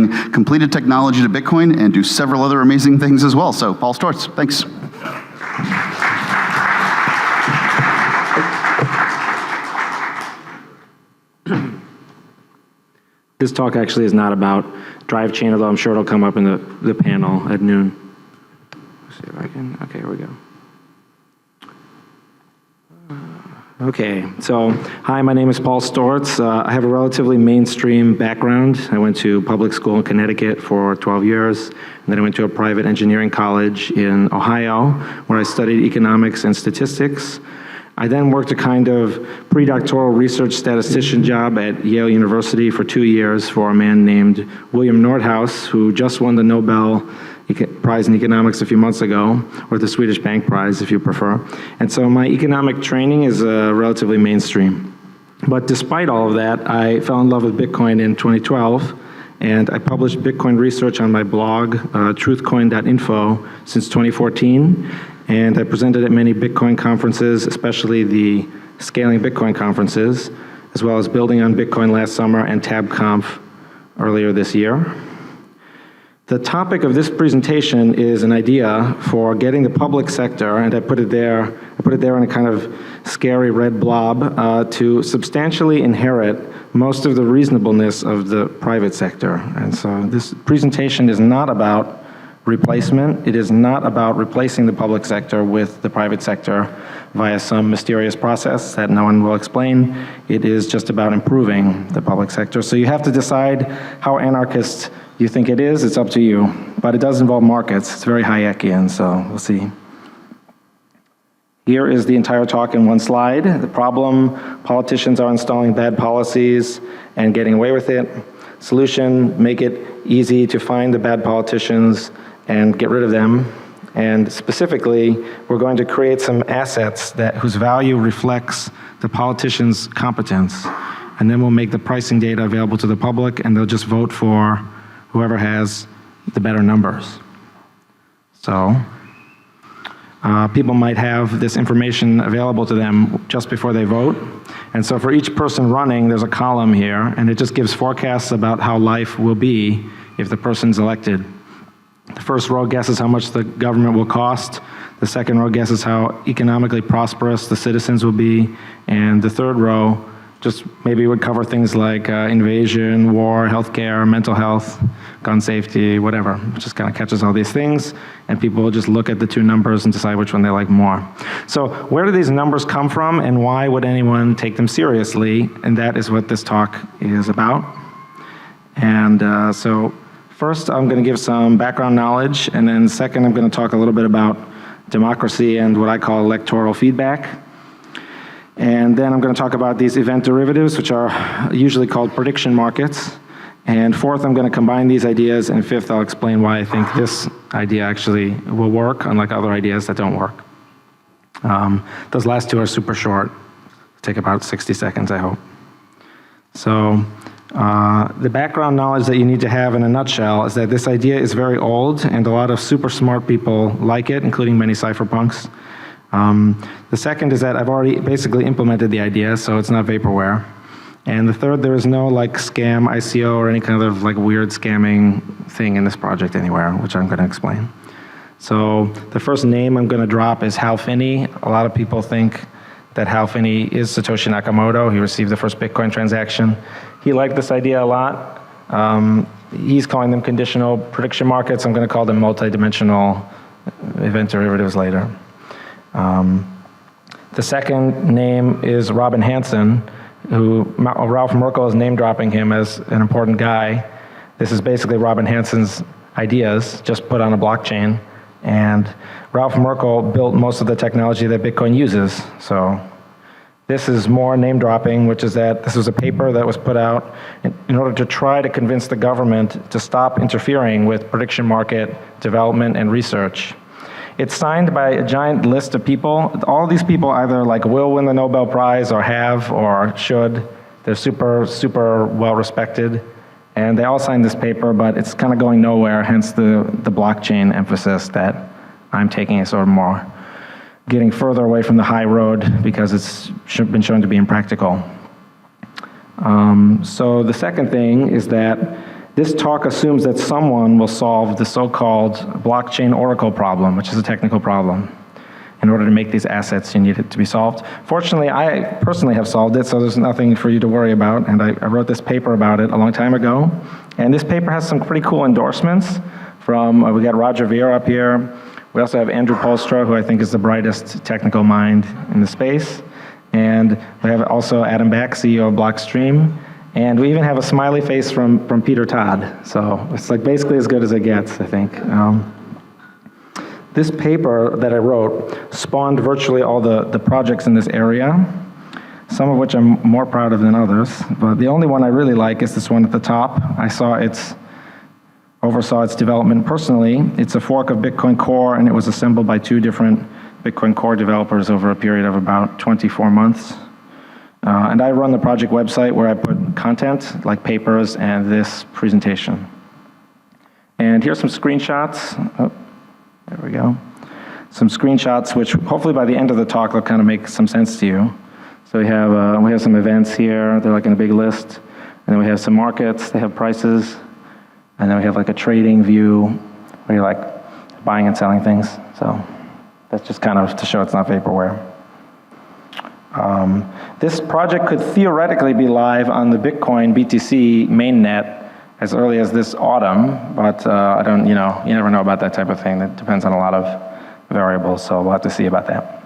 bring completed technology to Bitcoin and do several other amazing things as well. So Paul Stortz, thanks. This talk actually is not about drive chain, although I'm sure it'll come up in the panel at noon. Let's see if I can, okay, here we go. Okay, so hi, my name is Paul Stortz. I have a relatively mainstream background. I went to public school in Connecticut for 12 years, and then I went to a private engineering college in Ohio, where I studied economics and statistics. I then worked a kind of predoctoral research statistician job at Yale University for 2 years for a man named William Nordhaus, who just won the Nobel Prize in Economics a few months ago, or the Swedish Bank Prize, if you prefer. And so my economic training is relatively mainstream. But despite all of that, I fell in love with Bitcoin in 2012, and I published Bitcoin research on my blog, truthcoin.info, since 2014. And I presented at many Bitcoin conferences, especially the Scaling Bitcoin conferences, as well as Building on Bitcoin last summer and TabConf earlier this year. The topic of this presentation is an idea for getting the public sector, and I put it there in a kind of scary red blob, to substantially inherit most of the reasonableness of the private sector. And so this presentation is not about replacement. It is not about replacing the public sector with the private sector via some mysterious process that no one will explain. It is just about improving the public sector. So you have to decide how anarchist you think it is. It's up to you. But it does involve markets. It's very Hayekian, so we'll see. Here is the entire talk in one slide. The problem: politicians are installing bad policies and getting away with it. Solution: make it easy to find the bad politicians and get rid of them. And specifically, we're going to create some assets whose value reflects the politician's competence. And then we'll make the pricing data available to the public, and they'll just vote for whoever has the better numbers. So people might have this information available to them just before they vote. And so for each person running, there's a column here, and it just gives forecasts about how life will be if the person's elected. The first row guesses how much the government will cost. The second row guesses how economically prosperous the citizens will be. And the third row just maybe would cover things like invasion, war, healthcare, mental health, gun safety, whatever. It just kind of catches all these things, and people will just look at the two numbers and decide which one they like more. So where do these numbers come from, and why would anyone take them seriously? And that is what this talk is about. And so first, I'm going to give some background knowledge, and then second, I'm going to talk a little bit about democracy and what I call electoral feedback. And then I'm going to talk about these event derivatives, which are usually called prediction markets. And fourth, I'm going to combine these ideas, and fifth, I'll explain why I think this idea actually will work, unlike other ideas that don't work. Those last two are super short. Take about 60 seconds, I hope. So the background knowledge that you need to have in a nutshell is that this idea is very old, and a lot of super smart people like it, including many cypherpunks. The second is that I've already basically implemented the idea, so it's not vaporware. And the third, there is no like scam ICO or any kind of like weird scamming thing in this project anywhere, which I'm going to explain. So the first name I'm going to drop is Hal Finney. A lot of people think that Hal Finney is Satoshi Nakamoto. He received the first Bitcoin transaction. He liked this idea a lot. He's calling them conditional prediction markets. I'm going to call them multidimensional event derivatives later. The second name is Robin Hanson, who Ralph Merkle is name dropping him as an important guy. This is basically Robin Hanson's ideas, just put on a blockchain. And Ralph Merkle built most of the technology that Bitcoin uses. So this is more name dropping, which is that this was a paper that was put out in order to try to convince the government to stop interfering with prediction market development and research. It's signed by a giant list of people. All these people either like will win the Nobel Prize or have or should. They're super, super well respected. And they all signed this paper, but it's kind of going nowhere, hence the blockchain emphasis that I'm taking is sort of more getting further away from the high road because it's been shown to be impractical. So the second thing is that This talk assumes that someone will solve the so-called blockchain oracle problem, which is a technical problem. In order to make these assets, you need it to be solved. Fortunately, I personally have solved it, so there's nothing for you to worry about, and I wrote this paper about it a long time ago. And this paper has some pretty cool endorsements from, we got Roger Ver up here. We also have Andrew Polstra, who I think is the brightest technical mind in the space. And we have also Adam Back, CEO of Blockstream. And we even have a smiley face from Peter Todd. So it's like basically as good as it gets, I think. This paper that I wrote spawned virtually all the projects in this area, some of which I'm more proud of than others. But the only one I really like is this one at the top. I oversaw its development personally. It's a fork of Bitcoin Core, and it was assembled by 2 different Bitcoin Core developers over a period of about 24 months. And I run the project website where I put content, like papers and this presentation. And here's some screenshots. Oh, there we go. Some screenshots, which hopefully by the end of the talk, they'll kind of make some sense to you. So we have some events here. They're like in a big list. And then we have some markets. They have prices. And then we have like a trading view where you're like buying and selling things. So that's just kind of to show it's not vaporware. This project could theoretically be live on the Bitcoin BTC mainnet as early as this autumn, but I don't, you never know about that type of thing. That depends on a lot of variables, so we'll have to see about that.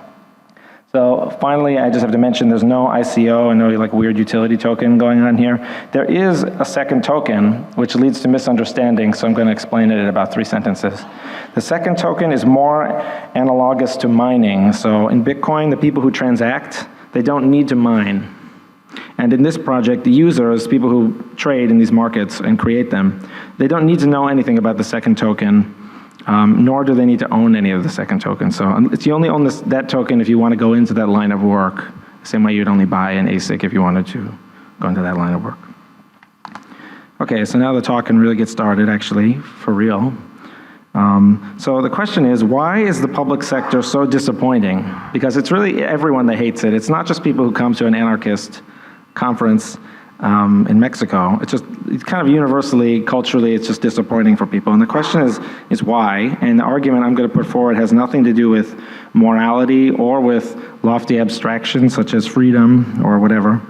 So finally, I just have to mention there's no ICO and no like weird utility token going on here. There is a second token, which leads to misunderstanding, so I'm going to explain it in about 3 sentences. The second token is more analogous to mining. So in Bitcoin, the people who transact, they don't need to mine. And in this project, the users, people who trade in these markets and create them, they don't need to know anything about the second token, nor do they need to own any of the second token. So you only own that token if you want to go into that line of work. The same way you'd only buy an ASIC if you wanted to go into that line of work. Okay, so now the talk can really get started, actually, for real. So the question is, why is the public sector so disappointing? Because it's really everyone that hates it. It's not just people who come to an anarchist conference in Mexico. It's kind of universally, culturally, it's just disappointing for people. And the question is why? And the argument I'm going to put forward has nothing to do with morality or with lofty abstractions such as freedom or whatever.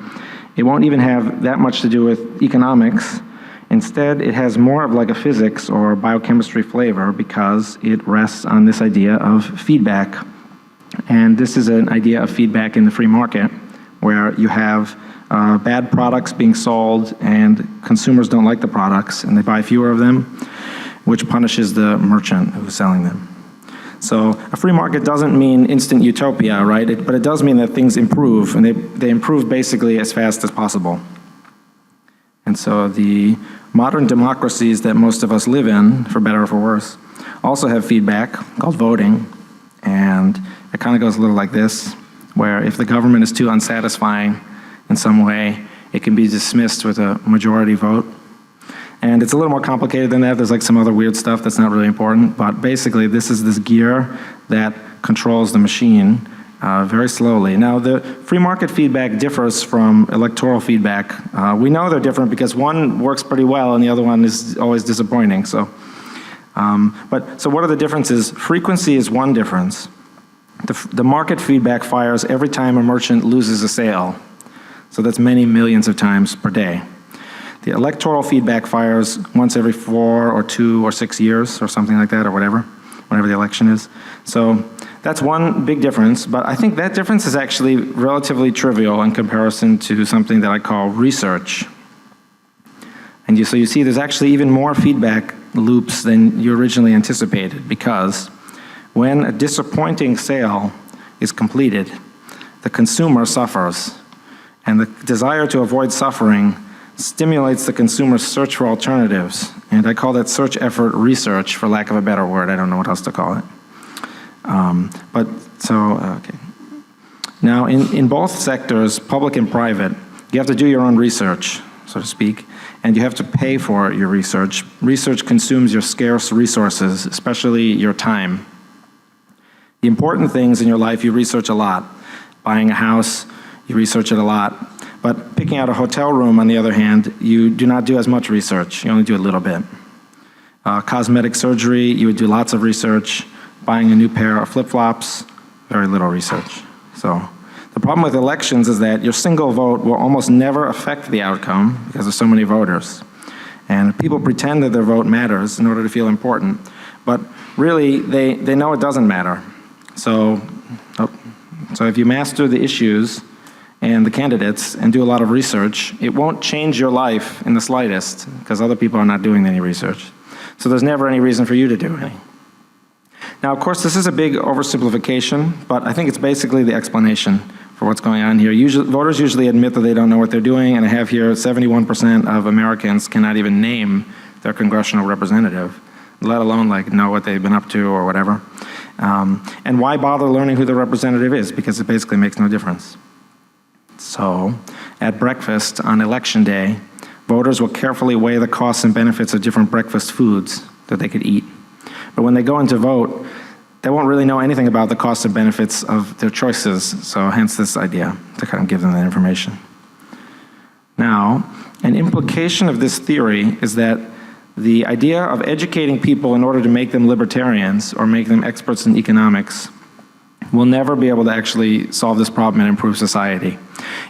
It won't even have that much to do with economics. Instead, it has more of like a physics or biochemistry flavor because it rests on this idea of feedback. And this is an idea of feedback in the free market where you have bad products being sold and consumers don't like the products and they buy fewer of them, which punishes the merchant who's selling them. So a free market doesn't mean instant utopia, right? But it does mean that things improve, and they improve basically as fast as possible. And so the modern democracies that most of us live in, for better or for worse, also have feedback called voting. And it kind of goes a little like this, where if the government is too unsatisfying in some way, it can be dismissed with a majority vote. And it's a little more complicated than that. There's like some other weird stuff that's not really important. But basically, this is this gear that controls the machine very slowly. Now, the free market feedback differs from electoral feedback. We know they're different because one works pretty well and the other one is always disappointing. So what are the differences? Frequency is one difference. The market feedback fires every time a merchant loses a sale. So that's many millions of times per day. The electoral feedback fires once every 4 or 2 or 6 years or something like that, or whatever the election is. So that's one big difference, but I think that difference is actually relatively trivial in comparison to something that I call research. And so you see there's actually even more feedback loops than you originally anticipated, because when a disappointing sale is completed, the consumer suffers, and the desire to avoid suffering stimulates the consumer's search for alternatives. And I call that search effort research, for lack of a better word. I don't know what else to call it. Okay. Now, in both sectors, public and private, you have to do your own research, so to speak, and you have to pay for your research. Research consumes your scarce resources, especially your time. The important things in your life, you research a lot. Buying a house, you research it a lot. But picking out a hotel room, on the other hand, you do not do as much research. You only do a little bit. Cosmetic surgery, you would do lots of research. Buying a new pair of flip-flops, very little research. So the problem with elections is that your single vote will almost never affect the outcome because there's so many voters. And people pretend that their vote matters in order to feel important. But really, they know it doesn't matter. So if you master the issues and the candidates and do a lot of research, it won't change your life in the slightest because other people are not doing any research. So there's never any reason for you to do any. Now, of course, this is a big oversimplification, but I think it's basically the explanation for what's going on here. Voters usually admit that they don't know what they're doing, and I have here 71% of Americans cannot even name their congressional representative, let alone like know what they've been up to or whatever. And why bother learning who the representative is? Because it basically makes no difference. So, at breakfast on election day, voters will carefully weigh the costs and benefits of different breakfast foods that they could eat. But when they go in to vote, they won't really know anything about the costs and benefits of their choices, so hence this idea to kind of give them that information. Now, an implication of this theory is that the idea of educating people in order to make them libertarians or make them experts in economics will never be able to actually solve this problem and improve society.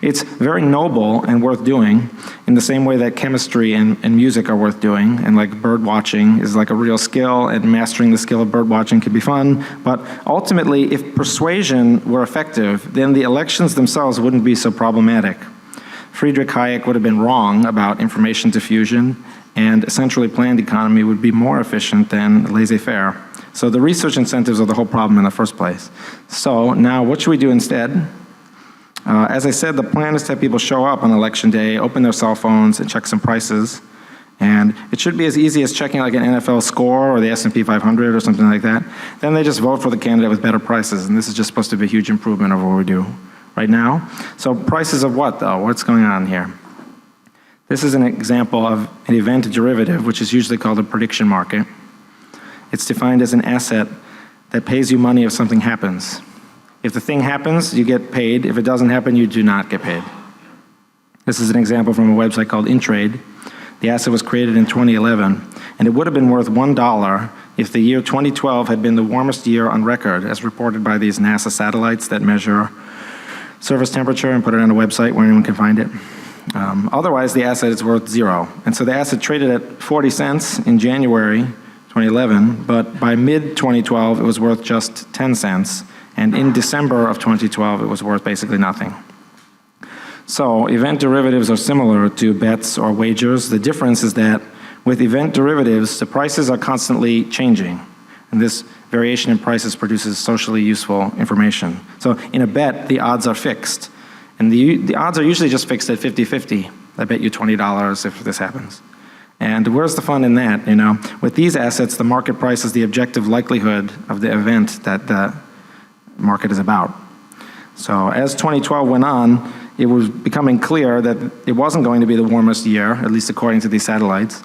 It's very noble and worth doing in the same way that chemistry and music are worth doing, and like bird watching is like a real skill, and mastering the skill of bird watching can be fun. But ultimately, if persuasion were effective, then the elections themselves wouldn't be so problematic. Friedrich Hayek would have been wrong about information diffusion, and a centrally planned economy would be more efficient than laissez-faire. So the research incentives are the whole problem in the first place. So now what should we do instead? As I said, the plan is to have people show up on election day, open their cell phones, and check some prices. And it should be as easy as checking like an NFL score or the S&P 500 or something like that. Then they just vote for the candidate with better prices, and this is just supposed to be a huge improvement over what we do right now. So prices of what, though? What's going on here? This is an example of an event derivative, which is usually called a prediction market. It's defined as an asset that pays you money if something happens. If the thing happens, you get paid. If it doesn't happen, you do not get paid. This is an example from a website called Intrade. The asset was created in 2011, and it would have been worth $1 if the year 2012 had been the warmest year on record, as reported by these NASA satellites that measure surface temperature and put it on a website where anyone can find it. Otherwise, the asset is worth $0. And so the asset traded at 40 cents in January 2011, but by mid-2012, it was worth just 10 cents. And in December of 2012, it was worth basically nothing. So event derivatives are similar to bets or wagers. The difference is that with event derivatives, the prices are constantly changing. And this variation in prices produces socially useful information. So in a bet, the odds are fixed. And the odds are usually just fixed at 50-50. I bet you $20 if this happens. And where's the fun in that, you know? With these assets, the market price is the objective likelihood of the event that the market is about. So as 2012 went on, it was becoming clear that it wasn't going to be the warmest year, at least according to these satellites.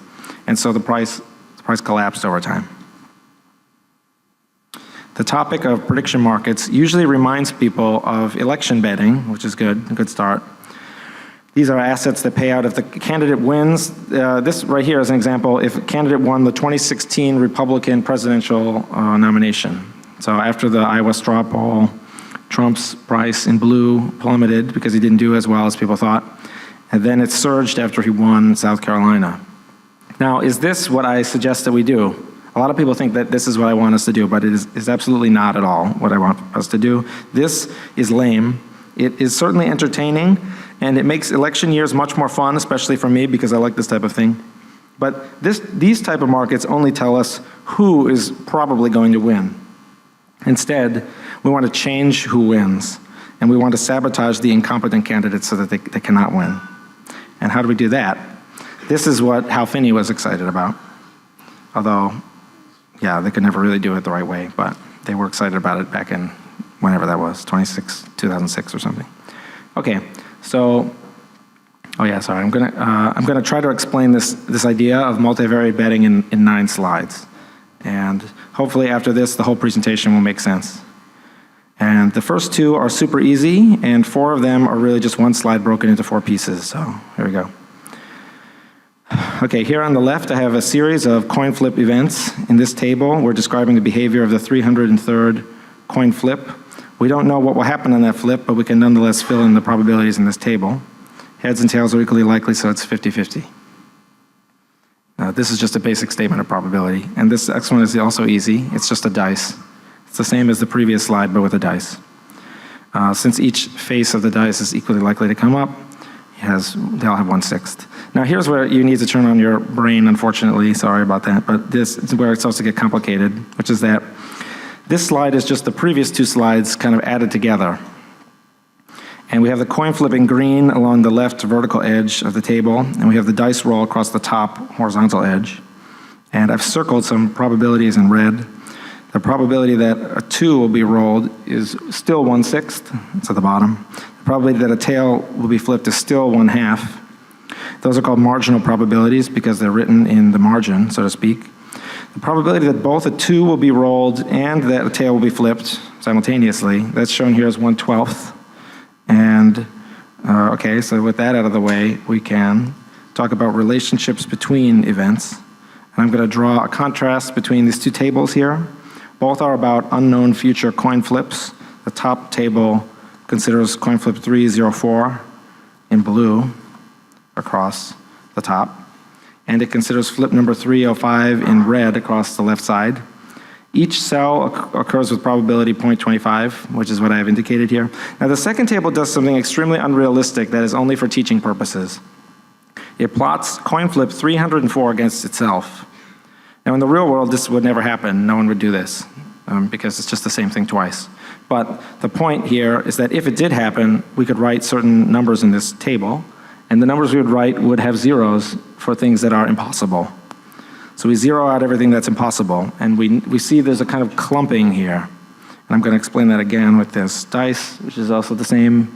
And so the price collapsed over time. The topic of prediction markets usually reminds people of election betting, which is good, a good start. These are assets that pay out if the candidate wins. This right here is an example if a candidate won the 2016 Republican presidential nomination. So after the Iowa straw poll, Trump's price in blue plummeted because he didn't do as well as people thought. And then it surged after he won South Carolina. Now, is this what I suggest that we do? A lot of people think that this is what I want us to do, but it is absolutely not at all what I want us to do. This is lame. It is certainly entertaining, and it makes election years much more fun, especially for me because I like this type of thing. But these type of markets only tell us who is probably going to win. Instead, we want to change who wins, and we want to sabotage the incompetent candidates so that they cannot win. And how do we do that? This is what Hal Finney was excited about. Although, yeah, they could never really do it the right way, but they were excited about it back in whenever that was, 2006 or something. Okay, so, oh yeah, sorry, I'm gonna try to explain this idea of multivariate betting in 9 slides. And hopefully after this, the whole presentation will make sense. And the first two are super easy, and 4 of them are really just one slide broken into 4 pieces. So here we go. Okay, here on the left, I have a series of coin flip events. In this table, we're describing the behavior of the 303rd coin flip. We don't know what will happen on that flip, but we can nonetheless fill in the probabilities in this table. Heads and tails are equally likely, so it's 50-50. This is just a basic statement of probability. And this next one is also easy. It's just a dice. It's the same as the previous slide, but with a dice. Since each face of the dice is equally likely to come up, they'll have 1/6. Now here's where you need to turn on your brain, unfortunately. Sorry about that. But this is where it starts to get complicated, which is that this slide is just the previous 2 slides kind of added together. And we have the coin flip in green along the left vertical edge of the table, and we have the dice roll across the top horizontal edge. And I've circled some probabilities in red. The probability that a 2 will be rolled is still 1/6, it's at the bottom. The probability that a tail will be flipped is still 1/2. Those are called marginal probabilities because they're written in the margin, so to speak. The probability that both a 2 will be rolled and that a tail will be flipped simultaneously, that's shown here as 1/12. And, okay, so with that out of the way, we can talk about relationships between events. And I'm going to draw a contrast between these 2 tables here. Both are about unknown future coin flips. The top table considers coin flip 304 in blue across the top. And it considers flip number 305 in red across the left side. Each cell occurs with probability 0.25, which is what I have indicated here. Now the second table does something extremely unrealistic that is only for teaching purposes. It plots coin flip 304 against itself. Now in the real world, this would never happen. No one would do this because it's just the same thing twice. But the point here is that if it did happen, we could write certain numbers in this table, and the numbers we would write would have zeros for things that are impossible. So we zero out everything that's impossible, and we see there's a kind of clumping here. And I'm going to explain that again with this dice, which is also the same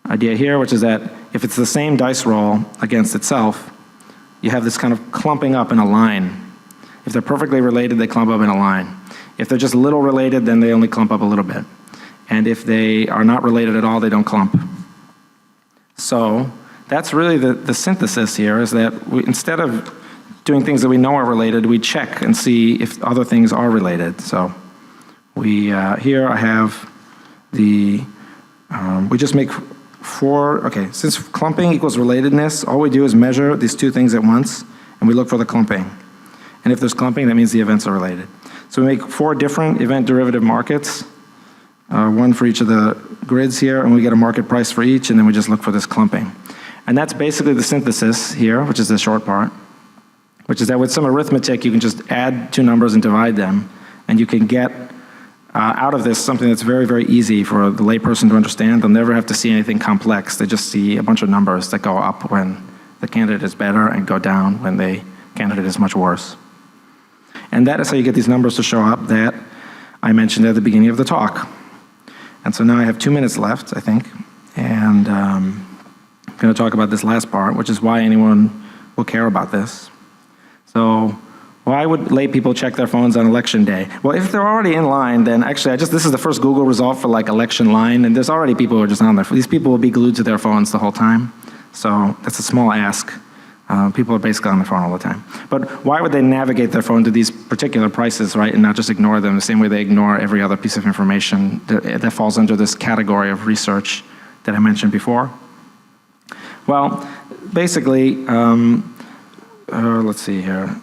idea here, which is that if it's the same dice roll against itself, you have this kind of clumping up in a line. If they're perfectly related, they clump up in a line. If they're just a little related, then they only clump up a little bit. And if they are not related at all, they don't clump. So that's really the synthesis here, is that instead of doing things that we know are related, we check and see if other things are related. So here I have we just make 4, okay, since clumping equals relatedness, all we do is measure these 2 things at once, and we look for the clumping. And if there's clumping, that means the events are related. So we make 4 different event derivative markets, 1 for each of the grids here, and we get a market price for each, and then we just look for this clumping. And that's basically the synthesis here, which is the short part, which is that with some arithmetic, you can just add 2 numbers and divide them, and you can get out of this something that's very, very easy for the layperson to understand. They'll never have to see anything complex. They just see a bunch of numbers that go up when the candidate is better and go down when the candidate is much worse. And that is how you get these numbers to show up that I mentioned at the beginning of the talk. And so now I have 2 minutes left, I think, and I'm going to talk about this last part, which is why anyone will care about this. So why would lay people check their phones on election day? Well, if they're already in line, then actually this is the first Google result for like election line, and there's already people who are just on there. These people will be glued to their phones the whole time. So that's a small ask. People are basically on their phone all the time. But why would they navigate their phone to these particular prices, right, and not just ignore them the same way they ignore every other piece of information that falls under this category of research that I mentioned before? Well, basically, let's see here.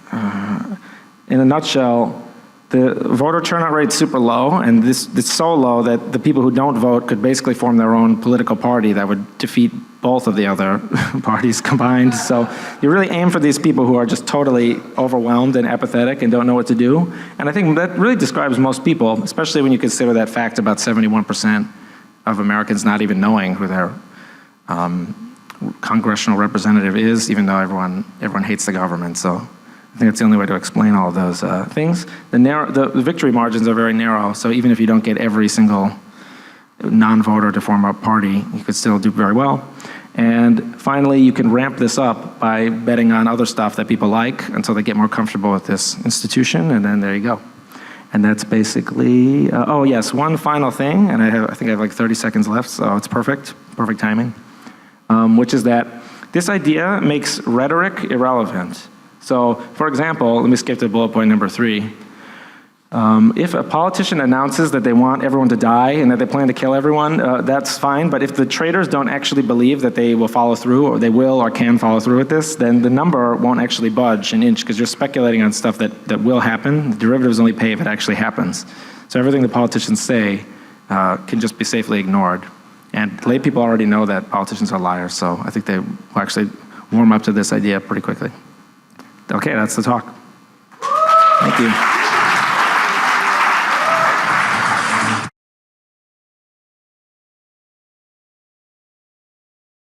In a nutshell, the voter turnout rate's super low, and it's so low that the people who don't vote could basically form their own political party that would defeat both of the other parties combined. So you really aim for these people who are just totally overwhelmed and apathetic and don't know what to do. And I think that really describes most people, especially when you consider that fact about 71% of Americans not even knowing who their congressional representative is, even though everyone hates the government. So I think that's the only way to explain all of those things. The victory margins are very narrow, so even if you don't get every single non-voter to form a party, you could still do very well. And finally, you can ramp this up by betting on other stuff that people like until they get more comfortable with this institution, and then there you go. And that's basically, oh yes, one final thing, and I think I have like 30 seconds left, so it's perfect timing, which is that this idea makes rhetoric irrelevant. So, for example, let me skip to bullet point number 3. If a politician announces that they want everyone to die and that they plan to kill everyone, that's fine, but if the traders don't actually believe that they will follow through, or they will or can follow through with this, then the number won't actually budge an inch, because you're speculating on stuff that will happen. The derivatives only pay if it actually happens. So everything the politicians say can just be safely ignored. And lay people already know that politicians are liars, so I think they will actually warm up to this idea pretty quickly. Okay, that's the talk. Thank you.